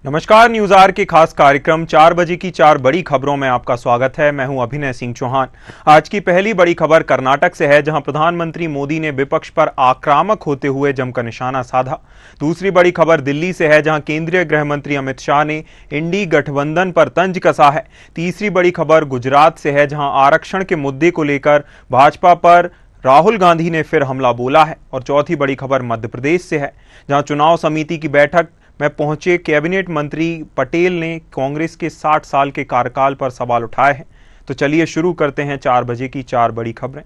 नमस्कार, news are के खास कार्यक्रम 4 बजे की 4 बड़ी खबरों में आपका स्वागत है। मैं हूं अभिनय सिंह चौहान। आज की पहली बड़ी खबर कर्नाटक से है, जहां प्रधानमंत्री मोदी ने विपक्ष पर आक्रामक होते हुए जमकर निशाना साधा। दूसरी बड़ी खबर दिल्ली से है, जहां केंद्रीय गृह मंत्री अमित शाह ने इंडी गठबंधन पर तंज कसा है। तीसरी बड़ी खबर गुजरात से है, जहां आरक्षण के मुद्दे को लेकर भाजपा पर राहुल गांधी ने फिर हमला बोला है। और चौथी बड़ी खबर मध्य प्रदेश से है, जहां चुनाव समिति की बैठक में पहुंचे कैबिनेट मंत्री पटेल ने कांग्रेस के 60 साल के कार्यकाल पर सवाल उठाए हैं। तो चलिए शुरू करते हैं 4 बजे की 4 बड़ी खबरें।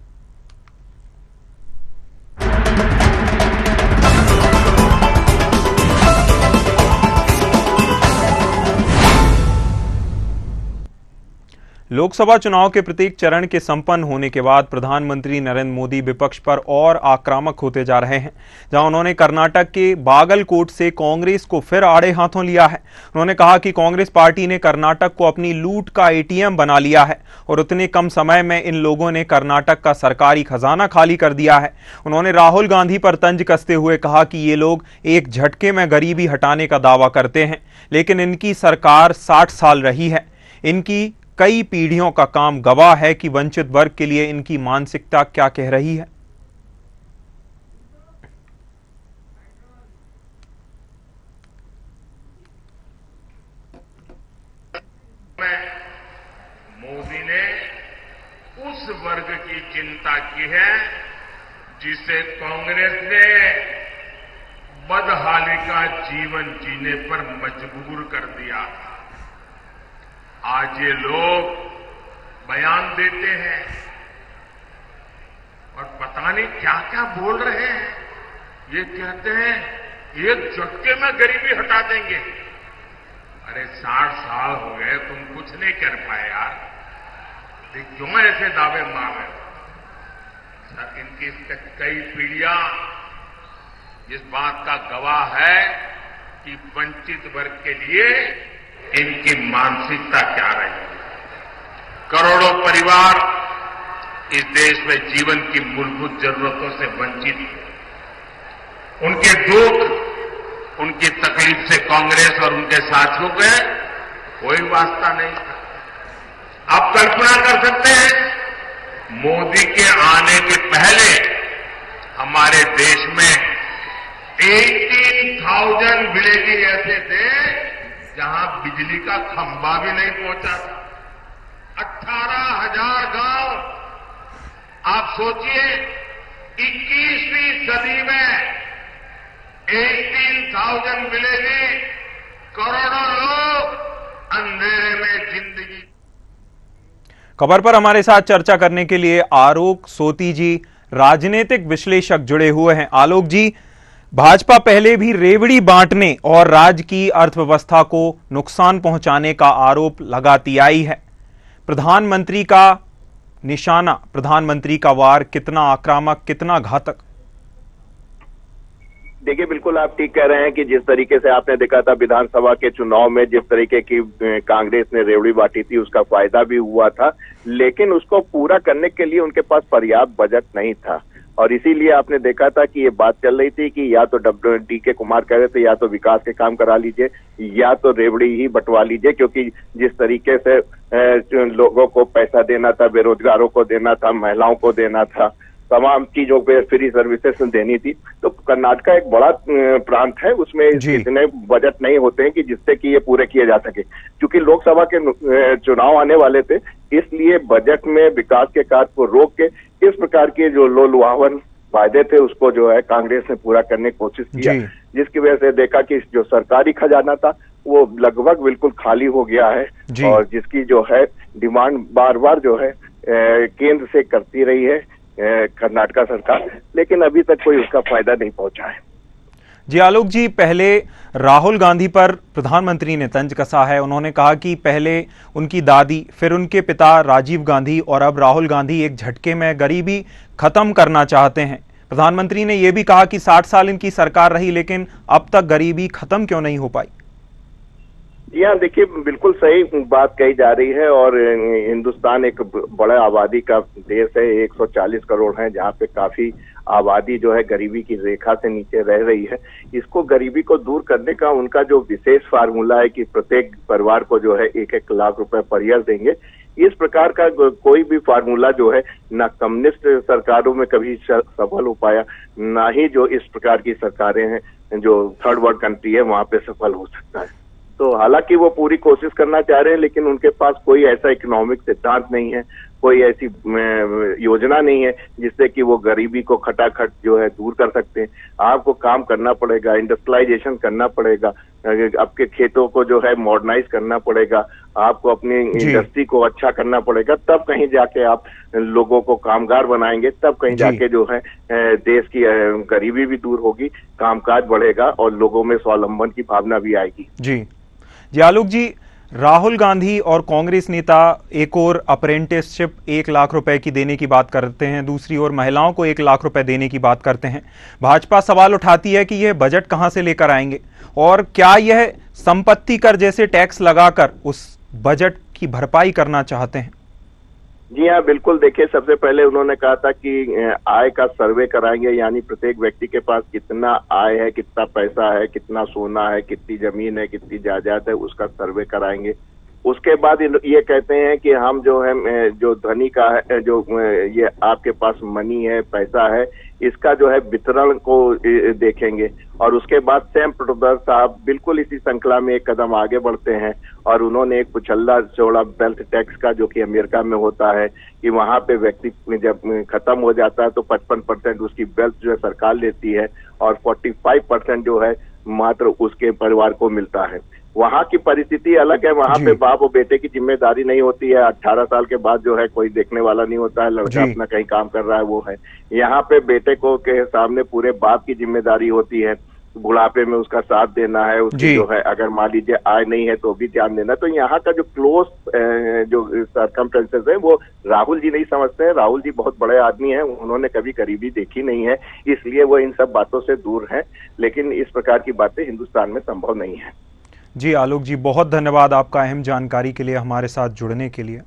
लोकसभा चुनाव के प्रत्येक चरण के संपन्न होने के बाद प्रधानमंत्री नरेंद्र मोदी विपक्ष पर और आक्रामक होते जा रहे हैं, जहां उन्होंने कर्नाटक के बागलकोट से कांग्रेस को फिर आड़े हाथों लिया है। उन्होंने कहा कि कांग्रेस पार्टी ने कर्नाटक को अपनी लूट का एटीएम बना लिया है और उतने कम समय में इन लोगों ने कर्नाटक का सरकारी खजाना खाली कर दिया है। उन्होंने राहुल गांधी पर तंज कसते हुए कहा कि ये लोग एक झटके में गरीबी हटाने का दावा करते हैं, लेकिन इनकी सरकार 60 साल रही है। इनकी कई पीढ़ियों का काम गवाह है कि वंचित वर्ग के लिए इनकी मानसिकता क्या कह रही है। मोदी ने उस वर्ग की चिंता की है जिसे कांग्रेस ने बदहाली का जीवन जीने पर मजबूर कर दिया था। आज ये लोग बयान देते हैं और पता नहीं क्या क्या बोल रहे हैं। ये कहते हैं एक झटके में गरीबी हटा देंगे। अरे 60 साल हो गए, तुम कुछ नहीं कर पाए यार, क्यों ऐसे दावे मार रहे हो? सर, इनकी कई पीढ़ियां इस बात का गवाह है कि वंचित वर्ग के लिए इनकी मानसिकता क्या रही है। करोड़ों परिवार इस देश में जीवन की मूलभूत जरूरतों से वंचित हैं। उनके दुख, उनकी तकलीफ से कांग्रेस और उनके साथियों को कोई वास्ता नहीं था। आप कल्पना कर सकते हैं, मोदी के आने के पहले हमारे देश में 18,000 विलेज ऐसे थे जहां बिजली का खंभा भी नहीं पहुंचा था। 18,000 गांव। आप सोचिए, 21वीं सदी में 18,000 विलेज, करोड़ों लोग अंधेरे में जिंदगी। खबर पर हमारे साथ चर्चा करने के लिए आलोक सोती जी, राजनीतिक विश्लेषक, जुड़े हुए हैं। आलोक जी, भाजपा पहले भी रेवड़ी बांटने और राज्य की अर्थव्यवस्था को नुकसान पहुंचाने का आरोप लगाती आई है। प्रधानमंत्री का निशाना, प्रधानमंत्री का वार कितना आक्रामक, कितना घातक? देखिए, बिल्कुल आप ठीक कह रहे हैं कि जिस तरीके से आपने देखा था विधानसभा के चुनाव में, जिस तरीके की कांग्रेस ने रेवड़ी बांटी थी, उसका फायदा भी हुआ था, लेकिन उसको पूरा करने के लिए उनके पास पर्याप्त बजट नहीं था। और इसीलिए आपने देखा था कि ये बात चल रही थी कि या तो DK कुमार कह रहे थे या तो विकास के काम करा लीजिए या तो रेवड़ी ही बंटवा लीजिए, क्योंकि जिस तरीके से लोगों को पैसा देना था, बेरोजगारों को देना था, महिलाओं को देना था, तमाम चीजों पे फ्री सर्विसेज देनी थी। तो कर्नाटक एक बड़ा प्रांत है, उसमें इतने बजट नहीं होते हैं कि जिससे कि ये पूरे किए जा सके। क्योंकि लोकसभा के चुनाव आने वाले थे, इसलिए बजट में विकास के कार्य को रोक के इस प्रकार के जो लोलुहावन वायदे थे उसको जो है कांग्रेस ने पूरा करने की कोशिश किया, जिसकी वजह से देखा कि जो सरकारी खजाना था वो लगभग बिल्कुल खाली हो गया है और जिसकी जो है डिमांड बार बार जो है केंद्र से करती रही है कर्नाटक सरकार, लेकिन अभी तक कोई उसका फायदा नहीं पहुंचा है। जी आलोक जी, पहले राहुल गांधी पर प्रधानमंत्री ने तंज कसा है। उन्होंने कहा कि पहले उनकी दादी, फिर उनके पिता राजीव गांधी और अब राहुल गांधी एक झटके में गरीबी खत्म करना चाहते हैं। प्रधानमंत्री ने यह भी कहा कि 60 साल इनकी सरकार रही, लेकिन अब तक गरीबी खत्म क्यों नहीं हो पाई? जी हाँ, देखिए बिल्कुल सही बात कही जा रही है और हिंदुस्तान एक बड़ा आबादी का देश है, 140 करोड़ है, जहाँ पे काफी आबादी जो है गरीबी की रेखा से नीचे रह रही है, इसको गरीबी को दूर करने का उनका जो विशेष फार्मूला है कि प्रत्येक परिवार को जो है 1-1 लाख रुपए पर ईयर देंगे, इस प्रकार का कोई भी फार्मूला जो है ना कम्युनिस्ट सरकारों में कभी सफल हो पाया, ना ही जो इस प्रकार की सरकारें हैं जो थर्ड वर्ल्ड कंट्री है वहां पे सफल हो सकता है। तो हालांकि वो पूरी कोशिश करना चाह रहे हैं, लेकिन उनके पास कोई ऐसा इकोनॉमिक सिद्धांत नहीं है, कोई ऐसी योजना नहीं है जिससे कि वो गरीबी को खटाखट जो है दूर कर सकते हैं। आपको काम करना पड़ेगा, इंडस्ट्रियलाइजेशन करना पड़ेगा, आपके खेतों को जो है मॉडर्नाइज करना पड़ेगा, आपको अपनी इंडस्ट्री को अच्छा करना पड़ेगा, तब कहीं जाके आप लोगों को कामगार बनाएंगे, तब कहीं जाके जो है देश की गरीबी भी दूर होगी, कामकाज बढ़ेगा और लोगों में स्वावलंबन की भावना भी आएगी। जी आलोक जी, राहुल गांधी और कांग्रेस नेता एक और अप्रेंटिसशिप 1 लाख रुपए की देने की बात करते हैं, दूसरी ओर महिलाओं को 1 लाख रुपए देने की बात करते हैं। भाजपा सवाल उठाती है कि यह बजट कहां से लेकर आएंगे और क्या यह संपत्ति कर जैसे टैक्स लगाकर उस बजट की भरपाई करना चाहते हैं? जी हाँ, बिल्कुल। देखिए, सबसे पहले उन्होंने कहा था कि आय का सर्वे कराएंगे, यानी प्रत्येक व्यक्ति के पास कितना आय है, कितना पैसा है, कितना सोना है, कितनी जमीन है, कितनी जायदाद है, उसका सर्वे कराएंगे। उसके बाद ये कहते हैं कि हम जो है जो धनी का है, जो ये आपके पास मनी है, पैसा है, इसका जो है वितरण को देखेंगे। और उसके बाद सैम पिट्रोदा साहब बिल्कुल इसी श्रृंखला में एक कदम आगे बढ़ते हैं और उन्होंने एक कुचल्ला चौड़ा वेल्थ टैक्स का, जो कि अमेरिका में होता है कि वहां पे व्यक्ति जब खत्म हो जाता है तो 55% उसकी वेल्थ जो है सरकार लेती है और 45% जो है मात्र उसके परिवार को मिलता है। वहां की परिस्थिति अलग है, वहां पे बाप और बेटे की जिम्मेदारी नहीं होती है, 18 साल के बाद जो है कोई देखने वाला नहीं होता है, लड़का अपना कहीं काम कर रहा है वो है। यहाँ पे बेटे को के सामने पूरे बाप की जिम्मेदारी होती है, बुढ़ापे में उसका साथ देना है, उसकी जो है अगर मान लीजिए आय नहीं है तो भी ध्यान देना। तो यहाँ का जो क्लोज जो सर्कमस्टेंसेस है वो राहुल जी नहीं समझते हैं। राहुल जी बहुत बड़े आदमी हैं, उन्होंने कभी गरीबी देखी नहीं है, इसलिए वो इन सब बातों से दूर हैं, लेकिन इस प्रकार की बातें हिंदुस्तान में संभव नहीं है। जी आलोक जी, बहुत धन्यवाद आपका अहम जानकारी के लिए, हमारे साथ जुड़ने के लिए।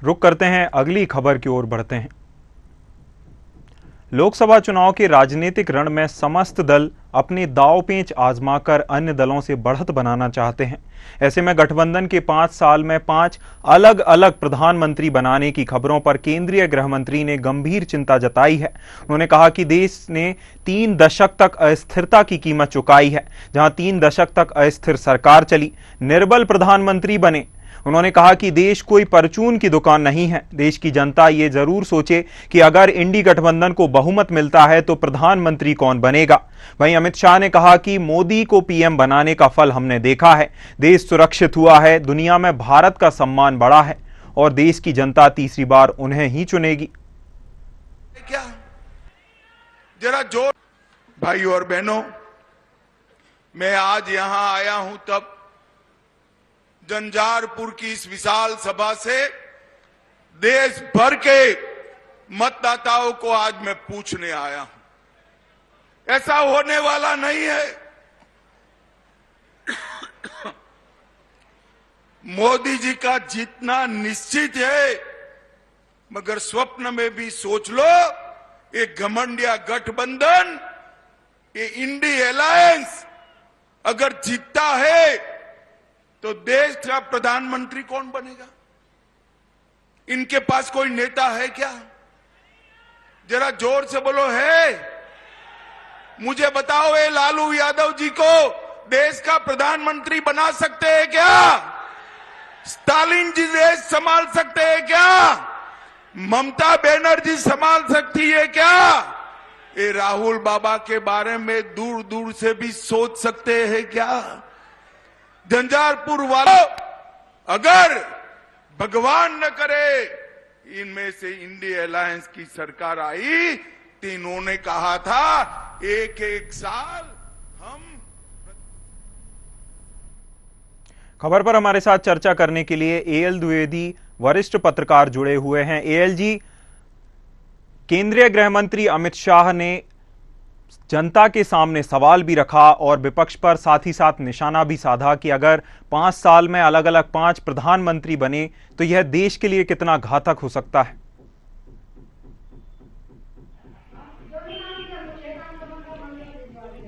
रुक करते हैं, अगली खबर की ओर बढ़ते हैं। लोकसभा चुनाव के राजनीतिक रण में समस्त दल अपने दांव पेंच आजमाकर अन्य दलों से बढ़त बनाना चाहते हैं। ऐसे में गठबंधन के 5 साल में 5 अलग अलग प्रधानमंत्री बनाने की खबरों पर केंद्रीय गृह मंत्री ने गंभीर चिंता जताई है। उन्होंने कहा कि देश ने 3 दशक तक अस्थिरता की कीमत चुकाई है। जहां 3 दशक तक अस्थिर सरकार चली, निर्बल प्रधानमंत्री बने। उन्होंने कहा कि देश कोई परचून की दुकान नहीं है। देश की जनता ये जरूर सोचे कि अगर इंडी गठबंधन को बहुमत मिलता है तो प्रधानमंत्री कौन बनेगा। वहीं अमित शाह ने कहा कि मोदी को पीएम बनाने का फल हमने देखा है। देश सुरक्षित हुआ है, दुनिया में भारत का सम्मान बढ़ा है और देश की जनता तीसरी बार उन्हें ही चुनेगी। क्या जरा जोर, भाई और बहनों, मैं आज यहां आया हूं तब जंजारपुर की इस विशाल सभा से देश भर के मतदाताओं को आज मैं पूछने आया हूं। ऐसा होने वाला नहीं है। मोदी जी का जीतना निश्चित है, मगर स्वप्न में भी सोच लो, ये घमंडिया गठबंधन, ये इंडी अलायंस अगर जीतता है तो देश का प्रधानमंत्री कौन बनेगा? इनके पास कोई नेता है क्या? जरा जोर से बोलो, है? मुझे बताओ, ये लालू यादव जी को देश का प्रधानमंत्री बना सकते हैं क्या? स्टालिन जी देश संभाल सकते हैं क्या? ममता बनर्जी संभाल सकती है क्या? ये राहुल बाबा के बारे में दूर दूर से भी सोच सकते हैं क्या? झंझारपुर वालों, अगर भगवान न करे इनमें से इंडिया अलायंस की सरकार आई तो इन्होंने कहा था 1-1 साल हम। खबर पर हमारे साथ चर्चा करने के लिए एएल द्विवेदी वरिष्ठ पत्रकार जुड़े हुए हैं। एएल जी, केंद्रीय गृह मंत्री अमित शाह ने जनता के सामने सवाल भी रखा और विपक्ष पर साथ ही साथ निशाना भी साधा कि अगर 5 साल में अलग अलग 5 प्रधानमंत्री बने तो यह देश के लिए कितना घातक हो सकता है।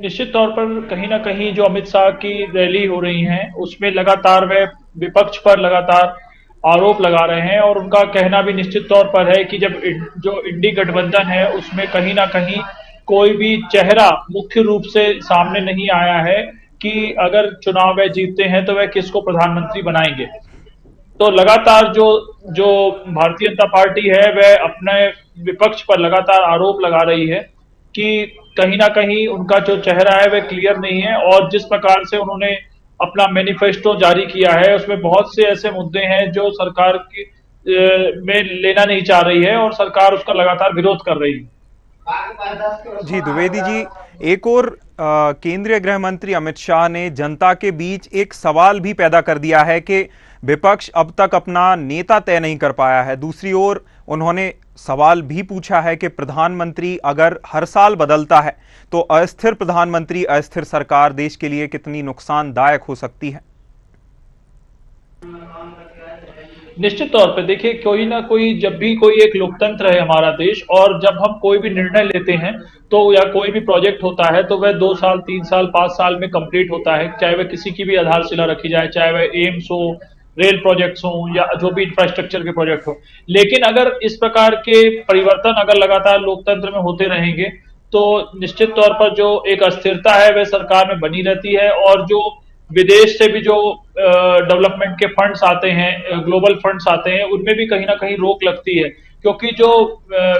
निश्चित तौर पर कहीं ना कहीं जो अमित शाह की रैली हो रही है उसमें लगातार वे विपक्ष पर लगातार आरोप लगा रहे हैं और उनका कहना भी निश्चित तौर पर है कि जब जो इंडी गठबंधन है उसमें कहीं ना कहीं कोई भी चेहरा मुख्य रूप से सामने नहीं आया है कि अगर चुनाव वह जीतते हैं तो वह किसको प्रधानमंत्री बनाएंगे। तो लगातार जो जो भारतीय जनता पार्टी है वह अपने विपक्ष पर लगातार आरोप लगा रही है कि कहीं ना कहीं उनका जो चेहरा है वह क्लियर नहीं है और जिस प्रकार से उन्होंने अपना मैनिफेस्टो जारी किया है उसमें बहुत से ऐसे मुद्दे हैं जो सरकार की में लेना नहीं चाह रही है और सरकार उसका लगातार विरोध कर रही है। जी द्विवेदी जी, एक और केंद्रीय गृह मंत्री अमित शाह ने जनता के बीच एक सवाल भी पैदा कर दिया है कि विपक्ष अब तक अपना नेता तय नहीं कर पाया है। दूसरी ओर उन्होंने सवाल भी पूछा है कि प्रधानमंत्री अगर हर साल बदलता है तो अस्थिर प्रधानमंत्री, अस्थिर सरकार देश के लिए कितनी नुकसानदायक हो सकती है। निश्चित तौर पे देखिए, कोई ना कोई, जब भी कोई एक लोकतंत्र है हमारा देश और जब हम कोई भी निर्णय लेते हैं तो या कोई भी प्रोजेक्ट होता है तो वह 2 साल 3 साल 5 साल में कंप्लीट होता है, चाहे वह किसी की भी आधारशिला रखी जाए, चाहे वह एम्स हो, रेल प्रोजेक्ट्स हो या जो भी इंफ्रास्ट्रक्चर के प्रोजेक्ट हो। लेकिन अगर इस प्रकार के परिवर्तन अगर लगातार लोकतंत्र में होते रहेंगे तो निश्चित तौर पर जो एक अस्थिरता है वह सरकार में बनी रहती है और जो विदेश से भी जो डेवलपमेंट के फंड्स आते हैं, ग्लोबल फंड्स आते हैं, उनमें भी कहीं ना कहीं रोक लगती है क्योंकि जो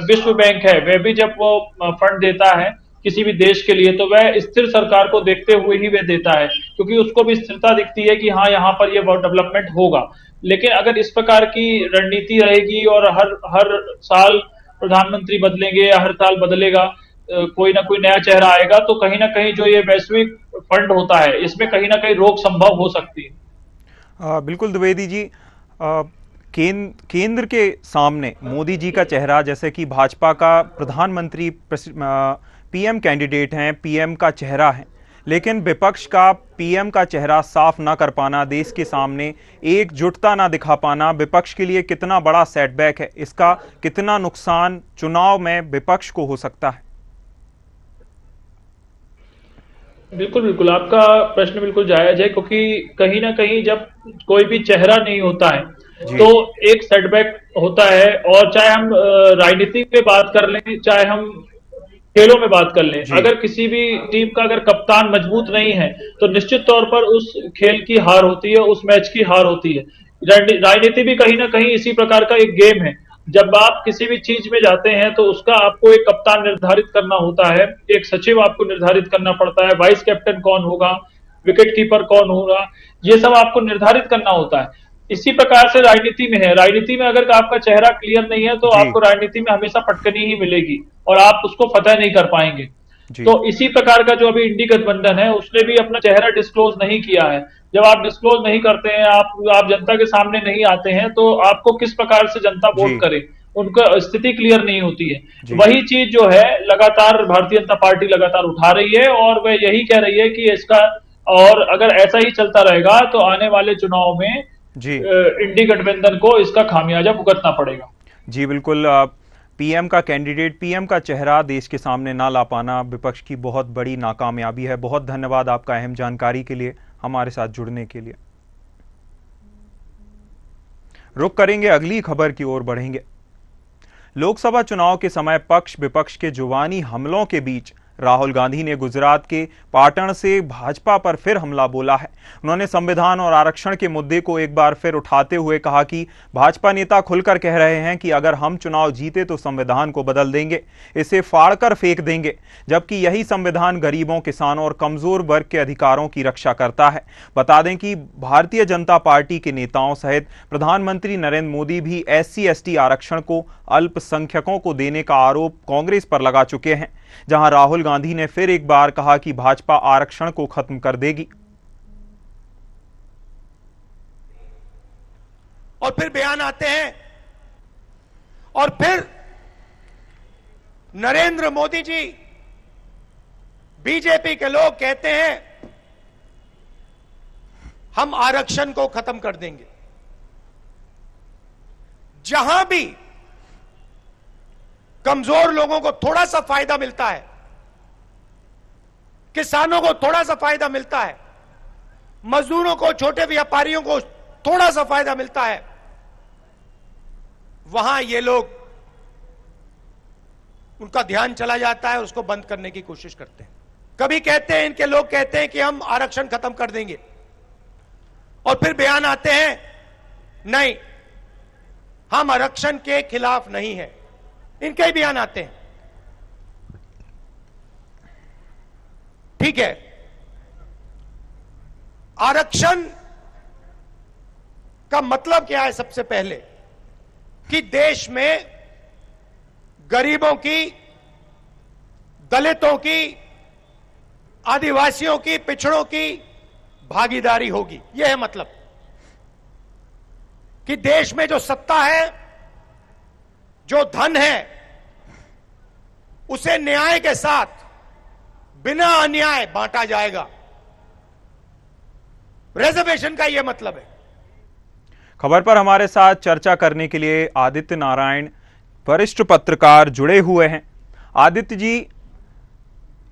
विश्व बैंक है वह भी जब वो फंड देता है किसी भी देश के लिए तो वह स्थिर सरकार को देखते हुए ही वह देता है क्योंकि उसको भी स्थिरता दिखती है कि हाँ यहाँ पर ये डेवलपमेंट होगा। लेकिन अगर इस प्रकार की रणनीति रहेगी और हर साल प्रधानमंत्री बदलेंगे या हर साल बदलेगा, कोई ना कोई नया चेहरा आएगा तो कहीं ना कहीं जो ये वैश्विक फंड होता है इसमें कहीं ना कहीं रोक संभव हो सकती है। बिल्कुल द्विवेदी जी, केंद्र के सामने मोदी जी का चेहरा, जैसे कि भाजपा का प्रधानमंत्री पीएम कैंडिडेट हैं, पीएम का चेहरा है, लेकिन विपक्ष का पीएम का चेहरा साफ ना कर पाना, देश के सामने एकजुटता ना दिखा पाना विपक्ष के लिए कितना बड़ा सेटबैक है, इसका कितना नुकसान चुनाव में विपक्ष को हो सकता है। बिल्कुल बिल्कुल, आपका प्रश्न बिल्कुल जायज है क्योंकि कहीं ना कहीं जब कोई भी चेहरा नहीं होता है तो एक सेटबैक होता है। और चाहे हम राजनीति पे बात कर लें, चाहे हम खेलों में बात कर लें, अगर किसी भी टीम का अगर कप्तान मजबूत नहीं है तो निश्चित तौर पर उस खेल की हार होती है, उस मैच की हार होती है। राजनीति भी कहीं ना कहीं इसी प्रकार का एक गेम है। जब आप किसी भी चीज में जाते हैं तो उसका आपको एक कप्तान निर्धारित करना होता है, एक सचिव आपको निर्धारित करना पड़ता है, वाइस कैप्टन कौन होगा, विकेट कीपर कौन होगा, ये सब आपको निर्धारित करना होता है। इसी प्रकार से राजनीति में है। राजनीति में अगर आपका चेहरा क्लियर नहीं है तो आपको राजनीति में हमेशा पटकनी ही मिलेगी और आप उसको फतह नहीं कर पाएंगे। तो इसी प्रकार का जो अभी इंडी गठबंधन है उसने भी अपना चेहरा डिस्क्लोज नहीं किया है। जब आप डिस्क्लोज नहीं करते हैं, आप जनता के सामने नहीं आते हैं तो आपको किस प्रकार से जनता वोट करे, उनका स्थिति क्लियर नहीं होती है। वही चीज जो है लगातार भारतीय जनता पार्टी लगातार उठा रही है और वह यही कह रही है कि इसका, और अगर ऐसा ही चलता रहेगा तो आने वाले चुनाव में इंडी गठबंधन को इसका खामियाजा भुगतना पड़ेगा। जी बिल्कुल, पीएम का कैंडिडेट, पीएम का चेहरा देश के सामने ना ला पाना विपक्ष की बहुत बड़ी नाकामयाबी है। बहुत धन्यवाद आपका अहम जानकारी के लिए, हमारे साथ जुड़ने के लिए। रुक करेंगे, अगली खबर की ओर बढ़ेंगे। लोकसभा चुनाव के समय पक्ष विपक्ष के जुबानी हमलों के बीच राहुल गांधी ने गुजरात के पाटण से भाजपा पर फिर हमला बोला है। उन्होंने संविधान और आरक्षण के मुद्दे को एक बार फिर उठाते हुए कहा कि भाजपा नेता खुलकर कह रहे हैं कि अगर हम चुनाव जीते तो संविधान को बदल देंगे, इसे फाड़कर फेंक देंगे, जबकि यही संविधान गरीबों, किसानों और कमजोर वर्ग के अधिकारों की रक्षा करता है। बता दें कि भारतीय जनता पार्टी के नेताओं सहित प्रधानमंत्री नरेंद्र मोदी भी SC/ST आरक्षण को अल्पसंख्यकों को देने का आरोप कांग्रेस पर लगा चुके हैं, जहां राहुल गांधी ने फिर एक बार कहा कि भाजपा आरक्षण को खत्म कर देगी। और फिर बयान आते हैं और फिर नरेंद्र मोदी जी, बीजेपी के लोग कहते हैं हम आरक्षण को खत्म कर देंगे। जहां भी कमजोर लोगों को थोड़ा सा फायदा मिलता है किसानों को थोड़ा सा फायदा मिलता है, मजदूरों को, छोटे व्यापारियों को थोड़ा सा फायदा मिलता है, वहां ये लोग, उनका ध्यान चला जाता है, उसको बंद करने की कोशिश करते हैं। कभी कहते हैं, इनके लोग कहते हैं कि हम आरक्षण खत्म कर देंगे, और फिर बयान आते हैं नहीं, हम आरक्षण के खिलाफ नहीं हैं। इनके ही बयान आते हैं। ठीक है, आरक्षण का मतलब क्या है? सबसे पहले कि देश में गरीबों की, दलितों की, आदिवासियों की, पिछड़ों की भागीदारी होगी। यह है मतलब कि देश में जो सत्ता है, जो धन है, उसे न्याय के साथ, बिना अन्याय बांटा जाएगा। रिजर्वेशन का यह मतलब है। खबर पर हमारे साथ चर्चा करने के लिए आदित्य नारायण, वरिष्ठ पत्रकार, जुड़े हुए हैं। आदित्य जी,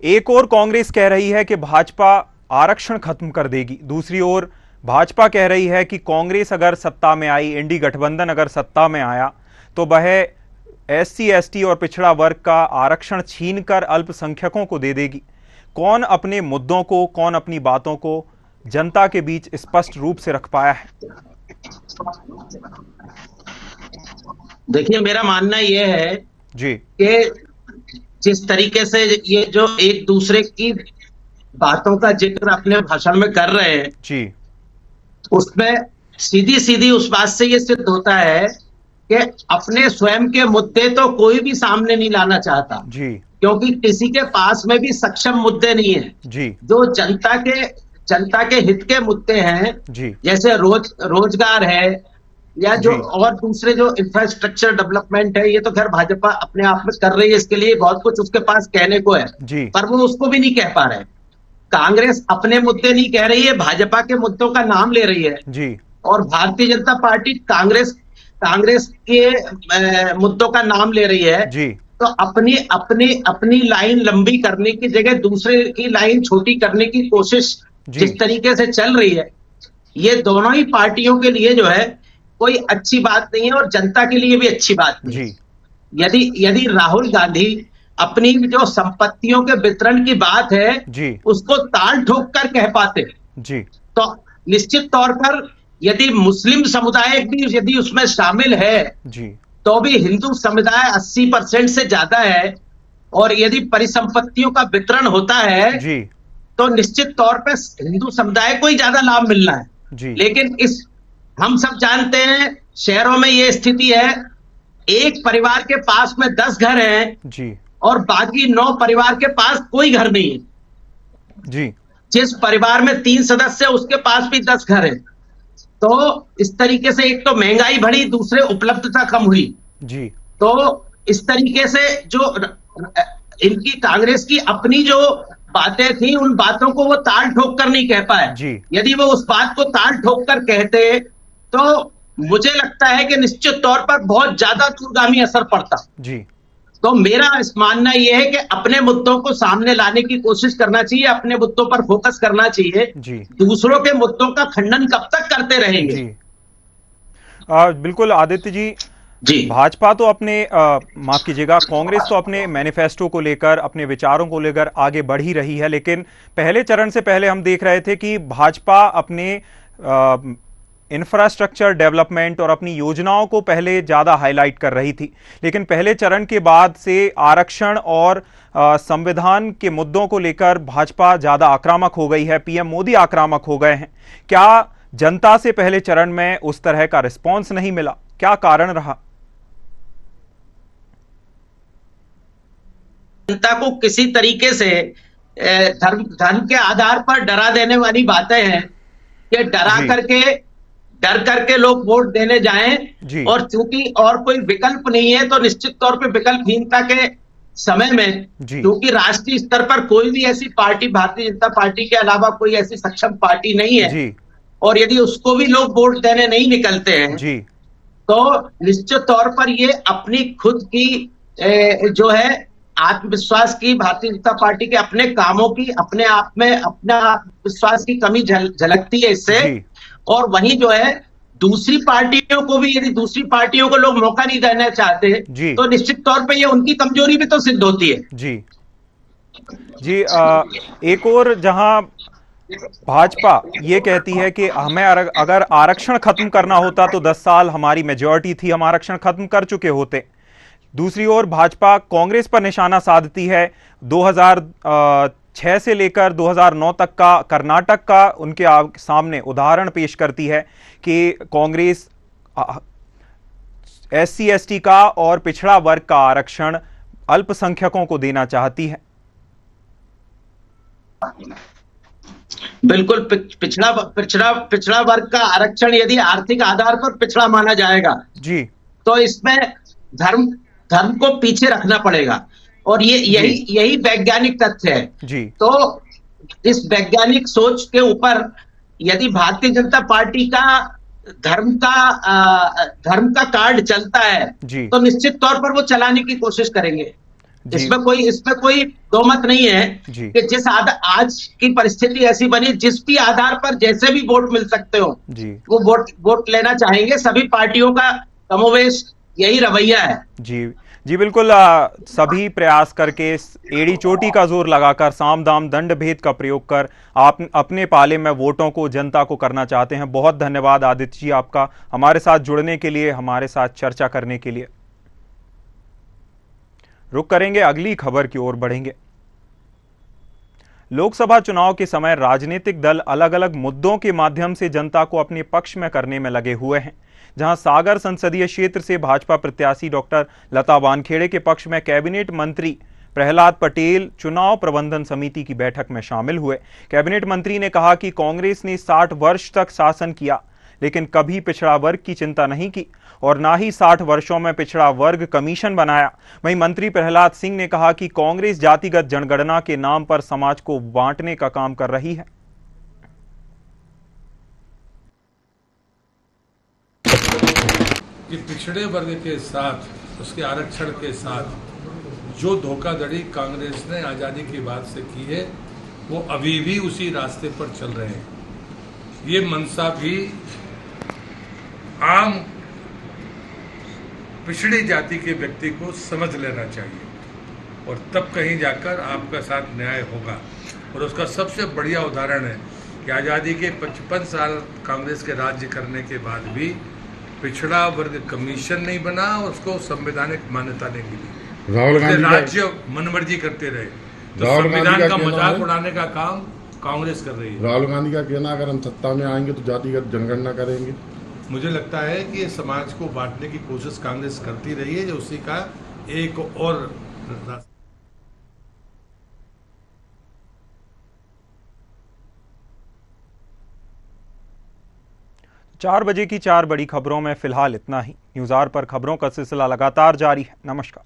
एक ओर कांग्रेस कह रही है कि भाजपा आरक्षण खत्म कर देगी, दूसरी ओर भाजपा कह रही है कि कांग्रेस अगर सत्ता में आई, इंडी गठबंधन अगर सत्ता में आया, तो वह एससी, एसटी और पिछड़ा वर्ग का आरक्षण छीनकर अल्पसंख्यकों को दे देगी। कौन अपने मुद्दों को, कौन अपनी बातों को जनता के बीच स्पष्ट रूप से रख पाया है? देखिए, मेरा मानना यह है जी कि जिस तरीके से ये जो एक दूसरे की बातों का जिक्र अपने भाषण में कर रहे हैं जी, उसमें सीधी सीधी उस बात से ये सिद्ध होता है कि अपने स्वयं के मुद्दे तो कोई भी सामने नहीं लाना चाहता जी क्योंकि किसी के पास में भी सक्षम मुद्दे नहीं है। जी जो जनता के हित के मुद्दे हैं, जी जैसे रोजगार है या जो जी। और दूसरे जो इंफ्रास्ट्रक्चर डेवलपमेंट है, ये तो खैर भाजपा अपने आप में कर रही है, इसके लिए बहुत कुछ उसके पास कहने को है, जी पर वो उसको भी नहीं कह पा रहे। कांग्रेस अपने मुद्दे नहीं कह रही है, भाजपा के मुद्दों का नाम ले रही है, जी और भारतीय जनता पार्टी कांग्रेस के मुद्दों का नाम ले रही है। जी तो अपनी लाइन लंबी करने की जगह दूसरे की लाइन छोटी करने की कोशिश जी। जिस तरीके से चल रही है, ये दोनों ही पार्टियों के लिए जो है कोई अच्छी बात नहीं है और जनता के लिए भी अच्छी बात नहीं है। जी यदि राहुल गांधी अपनी जो संपत्तियों के वितरण की बात है जी उसको ताल ठोक कर कह पाते, जी तो निश्चित तौर पर यदि मुस्लिम समुदाय भी यदि उसमें शामिल है जी तो भी हिंदू समुदाय 80% से ज्यादा है, और यदि परिसंपत्तियों का वितरण होता है जी तो निश्चित तौर पर हिंदू समुदाय को ही ज्यादा लाभ मिलना है। जी लेकिन हम सब जानते हैं शहरों में ये स्थिति है, एक परिवार के पास में 10 घर हैं जी और बाकी 9 परिवार के पास कोई घर नहीं है। जी जिस परिवार में 3 सदस्य है उसके पास भी 10 घर है। तो इस तरीके से एक तो महंगाई बढ़ी, दूसरे उपलब्धता कम हुई। जी तो इस तरीके से जो इनकी कांग्रेस की अपनी जो बातें थी उन बातों को वो ताल ठोक कर नहीं कह पाए। जी। यदि वो उस बात को ताल ठोक कर कहते तो मुझे लगता है कि निश्चित तौर पर बहुत ज्यादा दूरगामी असर पड़ता। जी तो मेरा इस मानना यह है कि अपने मुद्दों को सामने लाने की कोशिश करना चाहिए, अपने मुद्दों पर फोकस करना चाहिए। जी दूसरों के मुद्दों का खंडन कब तक करते रहेंगे? जी बिल्कुल आदित्य जी, जी भाजपा तो अपने माफ कीजिएगा, कांग्रेस तो अपने मैनिफेस्टो को लेकर, अपने विचारों को लेकर आगे बढ़ ही रही है, लेकिन पहले चरण से पहले हम देख रहे थे कि भाजपा अपने इंफ्रास्ट्रक्चर डेवलपमेंट और अपनी योजनाओं को पहले ज्यादा हाईलाइट कर रही थी, लेकिन पहले चरण के बाद से आरक्षण और संविधान के मुद्दों को लेकर भाजपा ज्यादा आक्रामक हो गई है, पीएम मोदी आक्रामक हो गए हैं। क्या जनता से पहले चरण में उस तरह का रिस्पॉन्स नहीं मिला? क्या कारण रहा? जनता को किसी तरीके से धर्म के आधार पर डरा देने वाली बातें हैं कि डर करके लोग वोट देने जाएं, और चूंकि और कोई विकल्प नहीं है तो निश्चित तौर पे विकल्पहीनता के समय में, क्योंकि राष्ट्रीय स्तर पर कोई भी ऐसी पार्टी भारतीय जनता पार्टी के अलावा कोई ऐसी सक्षम पार्टी नहीं है, और यदि उसको भी लोग वोट देने नहीं निकलते हैं तो निश्चित तौर पर ये अपनी खुद की जो है आत्मविश्वास की, भारतीय जनता पार्टी के अपने कामों की, अपने आप में अपना आत्मविश्वास की कमी झलकती है इससे। और वहीं जो है दूसरी पार्टियों को भी, यदि दूसरी पार्टियों को लोग मौका नहीं देना चाहते तो निश्चित तौर पे ये उनकी कमजोरी भी तो सिद्ध होती है। जी एक और जहां भाजपा ये कहती है कि हमें अगर आरक्षण खत्म करना होता तो 10 साल हमारी मेजॉरिटी थी, हम आरक्षण खत्म कर चुके होते। दूसरी ओर भाजपा कांग्रेस पर निशाना साधती है। 2006 से लेकर 2009 तक का कर्नाटक का उनके सामने उदाहरण पेश करती है कि कांग्रेस SC ST का और पिछड़ा वर्ग का आरक्षण अल्पसंख्यकों को देना चाहती है। बिल्कुल, पिछड़ा वर्ग का आरक्षण यदि आर्थिक आधार पर पिछड़ा माना जाएगा जी, तो इसमें धर्म को पीछे रखना पड़ेगा। और यही वैज्ञानिक तथ्य है जी। तो इस वैज्ञानिक सोच के ऊपर यदि भारतीय जनता पार्टी का धर्म का कार्ड चलता है तो निश्चित तौर पर वो चलाने की कोशिश करेंगे। इसमें कोई दो मत नहीं है कि जिस आज की परिस्थिति ऐसी बनी, जिस भी आधार पर जैसे भी वोट मिल सकते हो वो वोट लेना चाहेंगे। सभी पार्टियों का कमोवेश यही रवैया है जी बिल्कुल। सभी प्रयास करके एड़ी चोटी का जोर लगाकर साम दाम दंड भेद का प्रयोग कर आप अपने पाले में वोटों को जनता को करना चाहते हैं। बहुत धन्यवाद आदित्य जी आपका हमारे साथ जुड़ने के लिए, हमारे साथ चर्चा करने के लिए। रुक करेंगे, अगली खबर की ओर बढ़ेंगे। लोकसभा चुनाव के समय राजनीतिक दल अलग अलग मुद्दों के माध्यम से जनता को अपने पक्ष में करने में लगे हुए हैं। जहां सागर संसदीय क्षेत्र से भाजपा प्रत्याशी डॉक्टर लता वानखेड़े के पक्ष में कैबिनेट मंत्री प्रहलाद पटेल चुनाव प्रबंधन समिति की बैठक में शामिल हुए। कैबिनेट मंत्री ने कहा कि कांग्रेस ने 60 वर्ष तक शासन किया लेकिन कभी पिछड़ा वर्ग की चिंता नहीं की और ना ही 60 वर्षों में पिछड़ा वर्ग कमीशन बनाया। वहीं मंत्री प्रहलाद सिंह ने कहा कि कांग्रेस जातिगत जनगणना के नाम पर समाज को बांटने का काम कर रही है। कि पिछड़े वर्ग के साथ, उसके आरक्षण के साथ जो धोखाधड़ी कांग्रेस ने आजादी के बाद से की है वो अभी भी उसी रास्ते पर चल रहे हैं। ये मनसा भी आम पिछड़ी जाति के व्यक्ति को समझ लेना चाहिए और तब कहीं जाकर आपका साथ न्याय होगा। और उसका सबसे बढ़िया उदाहरण है कि आज़ादी के 55 साल कांग्रेस के राज्य करने के बाद भी पिछड़ा वर्ग कमीशन नहीं बना और उसको संवैधानिक मान्यता नहीं मिली। राहुल गांधी राज्य मनमर्जी करते रहे, तो संविधान का मजाक उड़ाने का काम कांग्रेस कर रही है। राहुल गांधी का कहना अगर हम सत्ता में आएंगे तो जातिगत जनगणना करेंगे। मुझे लगता है कि ये समाज को बांटने की कोशिश कांग्रेस करती रही है, जो उसी का एक और 4 बजे की 4 बड़ी खबरों में फिलहाल इतना ही। न्यूज़ आवर पर खबरों का सिलसिला लगातार जारी है। नमस्कार।